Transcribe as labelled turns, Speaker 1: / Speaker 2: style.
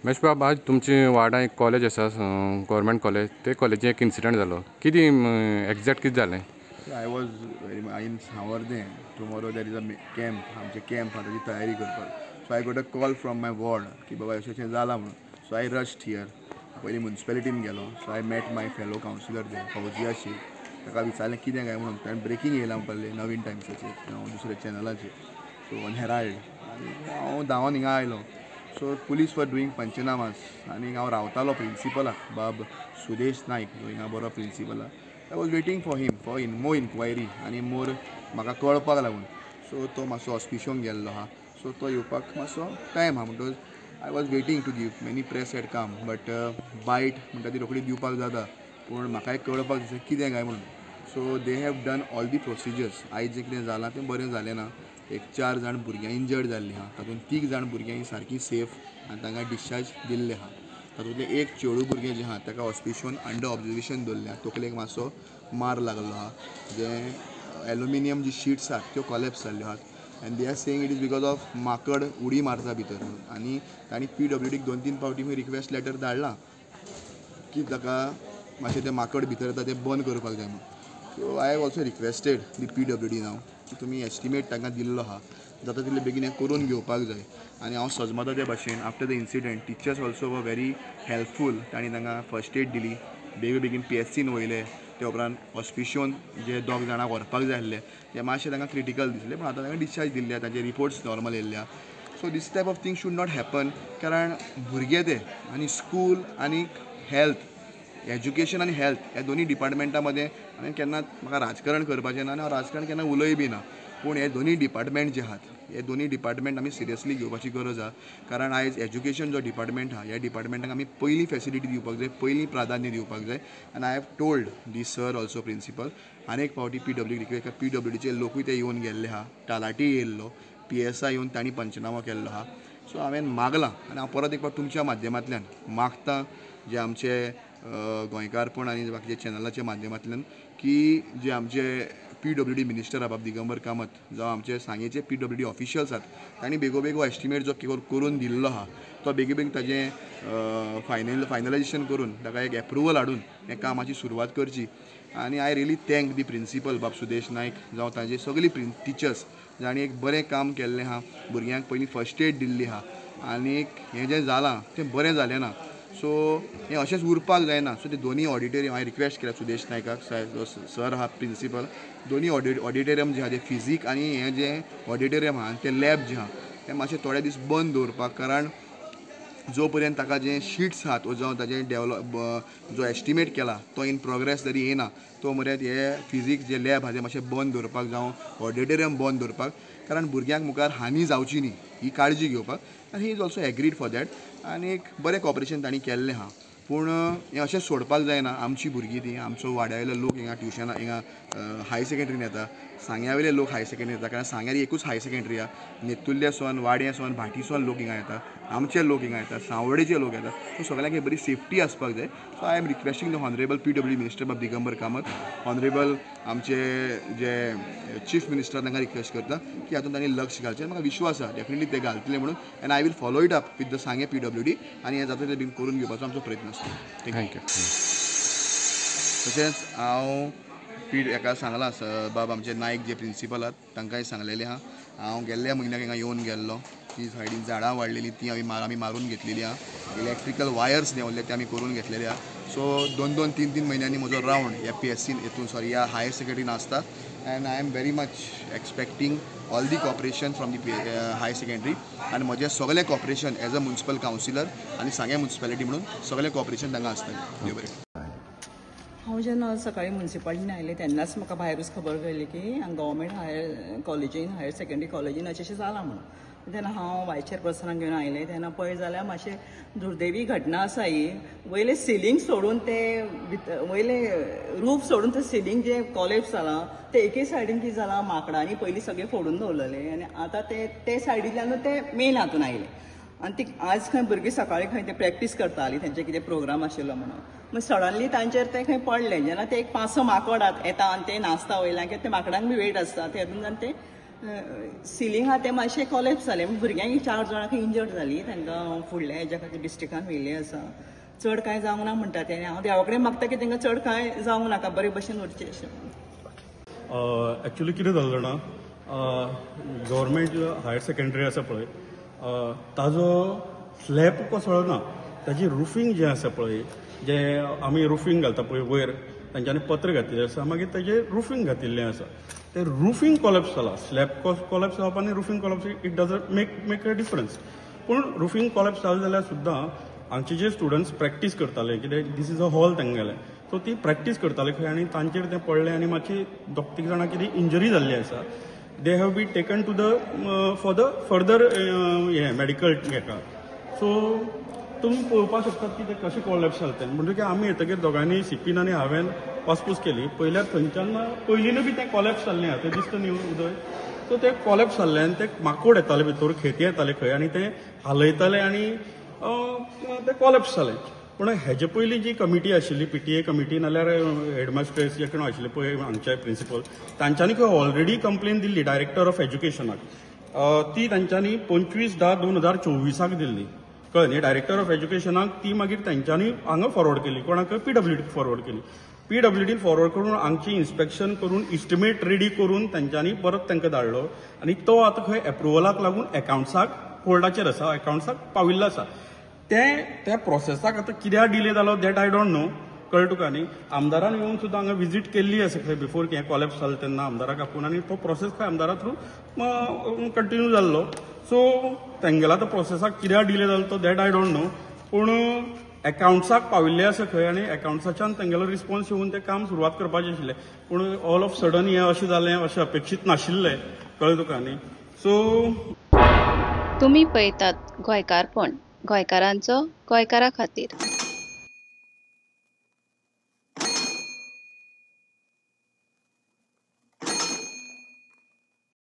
Speaker 1: महेश बाब, आज तुमचे वाडा एक कॉलेज आसा, गव्हर्मेंट कॉलेज, ते कॉलेजीन एक इन्सिडंट जालो. कितें एक्झॅक्ट कितें जालें?
Speaker 2: I was in Savarde. Tomorrow there is a camp. आमचे कॅम्प आहा ताची तयारी करपाक. So I got a call from my ward की बाबा अशें जाला म्हणून. So I rushed here. पयलीं म्युन्सिपालिटीन गेलो. So I met my fellow councillor there, Fauzia Shaikh. ताका विचारलें कितें काय म्हणून. ताणें ब्रेकींग येयलां म्हणपाक नवीन टायम्साचेर, दुसऱ्या चॅनलाचेर. So on Herald. आनी हांव धांवन हिंगा आयलो. सो पुलीस वर डुईंग पंचनामास आनी हांव रावतालो प्रिंसिपलाक बाब सुदेश नायक, जो हिंगा बरो प्रिंसिपल आहा. I was waiting for him for more inquiry आनी मोर म्हाका कळपाक लागून. सो तो मातसो हॉस्पिशोन गेल्लो आहा. सो तो येवपाक मातसो टायम आहा. म्हणटच I was waiting to give many press had come, but byte म्हणटा ती रोखडी दिवपाक जाता, पूण म्हाकाय कळपाक दिसता कितें काय म्हणून. So they have done all the procedures. आयज जें कितें जालां तें बरें जालें ना. एक 4 जाण भुरग्यां इंजर्ड जाल्लीं आहा. तातूंत 3 जाण भुरग्यां ही सारकीं सेफ आनी तांकां डिस्चार्ज दिल्ले आहा. तातूंतलें एक चेडूं भुरगें जें आहा ताका हॉस्पिशोन अंडर ऑब्जर्वेशन दवरल्या. तकलेक मातसो मार लागलो आहा. जे एल्युमिनियम जी शीट्स आहात त्यो कॉलेप्स जाल्ल्यो आहात and they are saying it is because of माकड उडी मारता भितर म्हणून. आनी तांणी PWDक 2-3 फावटी खंय रिक्वेस्ट लेटर धाडलां की ताका मातशें तें माकड भितर येता तें बंद करपाक जाय म्हणून. So I have also requested the PWD नाव की तुमी एस्टिमेट तांकां दिल्लो आहा, जाता तितले बेगीन हें करून घेवपाक जाय. आनी हांव सजमता ते भाशेन after the incident teachers also वर व्हेरी हेल्पफूल. तांणी तांकां फर्स्ट एड दिली, बेगीन PSCन वयले. ते उपरांत हॉस्पिशोन जे 2 जाणांक व्हरपाक जाय आसले ते मातशें तांकां क्रिटिकल दिसलें, पूण आतां तांकां डिस्चार्ज दिल्ले, तांचे रिपोर्ट्स नॉर्मल येयल्या. So this type of thing should not happen. कारण भुरगे ते आनी स्कूल आनी हेल्थ, एज्युकेशन आनी हेल्थ ह्या दोनी डिपार्टमेंटा मदें हांवें केन्ना म्हाका राजकारण करपाचें ना आनी हांव राजकारण केन्ना उलय बी ना. पूण हे दोनी डिपार्टमेंट जे आहात हे दोनी डिपार्टमेंट आमी सिरियसली घेवपाची गरज आहा. कारण आयज एज्युकेशन जो डिपार्टमेंट आहा ह्या डिपार्टमेंटाक आमी पयली फेसिलिटी दिवपाक जाय, पयली प्राधान्य दिवपाक जाय. आनी I have told the sir also principal आनीक फावटी PWDचे लोकूय ते येवन गेल्ले आहा. टालाटी येयल्लो, PSI येवन तांणी पंचनामा केल्लो आहा. सो हांवें मागलां आनी हांव परत एक फावट तुमच्या माध्यमांतल्यान मागतां जे आमचे गोंयकारपण आनी बाकीच्या चॅनलाच्या माध्यमांतल्यान की जे आमचे PWD मिनिस्टर आहा बाब दिगंबर कामत, जावं आमचे सांगेचे PWD ऑफिशियल्स आहात, तांणी बेगोबेग एस्टिमेट जो करून दिल्लो आहा तो बेगीबेग ताजें फायनलायजेशन करून ताका एक एप्रुवल हाडून हे कामाची सुरवात करची. आनी I really thank the principal बाब सुदेश नायक जावं ताजे सगळी टिचर्स जाणी एक बरें काम केल्लें आहा. भुरग्यांक पयलीं फर्स्ट एड दिल्ली आहा आनीक हें जें जालां तें बरें जालें ना. सो हें अशेंच उरपाक जायना. सो ते दोनी ऑडिटोरियम हांवें रिक्वेस्ट केल्या सुदेश नायकाक, सर आहा प्रिंसिपल, दोनी ऑडिटोरियम जे आहा ते फिजीक आनी हें जें ऑडिटोरियम आहा तें लॅब जें आहा तें मातशें थोडे दीस बंद दवरपाक. कारण जो पर्यंत ताका जें शीट्स आहात जावं ताजें जो एस्टिमेट केला तो इन प्रोग्रेस जरी येना तो मरेत हे फिजीक जे लॅब आहा तें मातशें बंद दवरपाक जावं ऑडिटोरियम बंद दवरपाक. कारण भुरग्यांक मुखार हानी जावची न्ही ही काळजी घेवपाक. आनी he is also agreed for that. आनी एक बरें कॉपरेशन तांणी केल्लें आहा. पूण हें अशें सोडपाक जायना. आमची भुरगीं ती आमचो वाड्यावयले लोक हिंगा ट्युशना हिंगा हाय सेकंड्रीन येता, सांग्या वयले लोक हाय सेकंड्रीन येता. कारण सांग्यार एकूच हाय सेकंड्री आहा. नेतुर्ल्यासून वाड्यासून भाटीसून लोक हिंगा येता, आमचे लोक हिंगा येतात, सांवड्डेचे लोक येतात. सो सगळ्यांक एक बरी सेफ्टी आसपाक जाय. So I am requesting the honourable PWD minister बाब दिगंबर कामत, हॉनरेबल आमचे जे चीफ मिनिस्टर तांकां रिक्वेस्ट करता की हातूंत तांणी लक्ष घालचें. म्हाका विश्वास आहा डेफिनेटली ते घालतले म्हणून. And I will follow it up with the Sanguem PWD आनी हें जाता तें बीन करून घेवपाचो आमचो प्रयत्न आसता.
Speaker 1: थँक्यू.
Speaker 2: तशेंच हांव हेका सांगलां बाब आमचे नायक जे प्रिंसिपल आहात तांकांय सांगलेलें आहा. हांव गेल्ल्या म्हयन्याक हिंगा येवन गेल्लो. ती सायडीन झाडां वाडलेलीं ती आमी मारून घेतलेली आहा. इलेक्ट्रिकल वायर्स देंवल्ले ते आमी करून घेतलेले आहा. सो 2-2, 3-3 म्हयन्यांनी म्हजो रावंड ह्या PSCन ह्या हायर सेकंड्रीन आसता. And I am very much expecting all the cooperation from the higher secondary आनी म्हजें सगळें cooperation as a municipal councillor आनी सांगे म्युन्सिपालिटी म्हणून सगळें कॉपरेशन तांकां आसतलें. देव बरें.
Speaker 3: हांव जेन्ना सकाळीं म्युन्सिपालिटीन आयलें तेन्नाच म्हाका भायरूच खबर कळ्ळी की गव्हर्मेंट हायर सेकंड्री कॉलेजीन अशें जालां म्हणून. तेन्ना हांव वायस चेअरपर्सनाक घेवन आयलें तेन्ना पळय जाल्यार मातशें दुर्दैवी घटना आसा ही. वयले सिलींग सोडून ते वयले रूफ सोडून ते सिलींग जे कॉलेप्स जालां ते एके सायडीन कितें जालां माकडांनी पयलीं सगळें फोडून दवरलेलें आनी आतां ते सायडींतल्यानूच ते मेन हातून आयले. आनी ती आज खंय भुरगीं सकाळीं खंय ते प्रॅक्टीस करतालीं तेंचे कितें प्रोग्राम आशिल्लो म्हणून. मागीर सडनली तांचेर ते खंय पडलें जेन्ना ते एक 5-6 माकड येता आनी ते नाचता वयल्यान कित्याक ते माकडांक बी वेट आसता ते हातूंतल्यान ते सिलींग आहा तें मातशें कॉलेप्स जालें भुरग्यांक 4 जाणांक इंजर्ड जाली तांकां फुडल्या हेज्या खातीर डिस्ट्रिक्टान व्हेल्लें आसा चड कांय जावंक ना म्हणटा ते हांव देवा कडेन मागता की तांकां चड कांय जावंक नाका बरे भशेन उरचें अशें
Speaker 4: एक्चुली कितें जालें जाणा गव्हर्मेंट हायर सेकंडरी आसा पळय ताजो स्लॅब कसो ना ताजी रुफींग जें आसा पळय जें आमी रुफींग घालता पळय वयर तांच्यांनी पत्र घातिल्लें आसा मागीर ताजें रुफींग घातिल्लें आसा तें रुफींग कॉलेप्स जाला स्लॅब कॉलेप्स जावप आनी roofing collapse it doesn't make a difference पूण रुफींग कॉलेप्स जालें जाल्यार सुद्दां हांगचे जे स्टुडंट्स प्रॅक्टीस करताले कित्याक दीस इज अ हॉल तांगेलें सो ती प्रॅक्टीस करताले खंय आनी तांचेर तें पडलें आनी मातशी दोग तीग जाणां कितें इंजरी जाल्ली आसा they have be taken to the for the further हें मेडिकल हेका सो तुमी पळोवपाक शकतात की ते कशें कॉलेप्स जालें तें म्हणटकीर आमी येतकीर दोगांनी सिपीन आनी हांवें वासपूस केली पयल्यार थंयच्यान पयलींनूय बी तें कॉलेप्स जाल्लें आहा तें दिसता न्ही उदय सो तें कॉलेप्स जाल्लें आनी ते माकोड येताले भितर खेती येताले खंय आनी ते हालयताले आनी तें कॉलेप्स जालें पूण हेजे पयलीं जी कमिटी आशिल्ली PTA कमिटी नाल्यार हेडमास्टर्स जे कोण आशिल्ले पळय हांगचे प्रिंसिपल तांच्यांनी खंय ऑलरेडी कंप्लेन दिल्ली डायरेक्टर ऑफ एज्युकेशनाक ती तांच्यांनी 25/10/2024 दिल्ली कळ्ळें न्ही डायरेक्टर ऑफ एज्युकेशनाक ती मागीर तांच्यांनी हांगा फॉरवर्ड केली कोणाक PWDक फॉरवर्ड केली PWDक फॉरवर्ड करून हांगची इन्स्पेक्शन करून इस्टिमेट रेडी करून तांच्यांनी परत तांकां धाडलो आनी तो आतां खंय एप्रुवलाक लागून अकाउंट्साक होल्डाचेर आसा अकाउंट्साक पाविल्लो आसा त्या प्रोसेसाक आतां कित्याक डिले जालो दॅट आय डोंट नो कळ्ळें तुका न्ही आमदारान येवन सुद्दां हांगा विजीट केल्ली आसा खंय बिफोर हें कॉलेप्स जालें तेन्ना आमदाराक आपूण आनी तो प्रोसेस खंय आमदारा थ्रू कंटिन्यू जाल्लो सो तेंगेला तो प्रोसेसाक कित्याक डिले जालो तो दॅट आय डोंट नो पूण अकाउंट्साक पाविल्ले आसा खंय आनी अकाउंट्साच्यान तेंगेलो रिस्पॉन्स येवन तें काम सुरवात करपाचें आशिल्लें पूण ऑल ऑफ सडन हें अशें जालें अशें अपेक्षीत नाशिल्लें कळ्ळें तुका न्ही सो
Speaker 5: तुम्ही पळयतात गोंयकारपण गोंयकारांचो गोंयकारा खातीर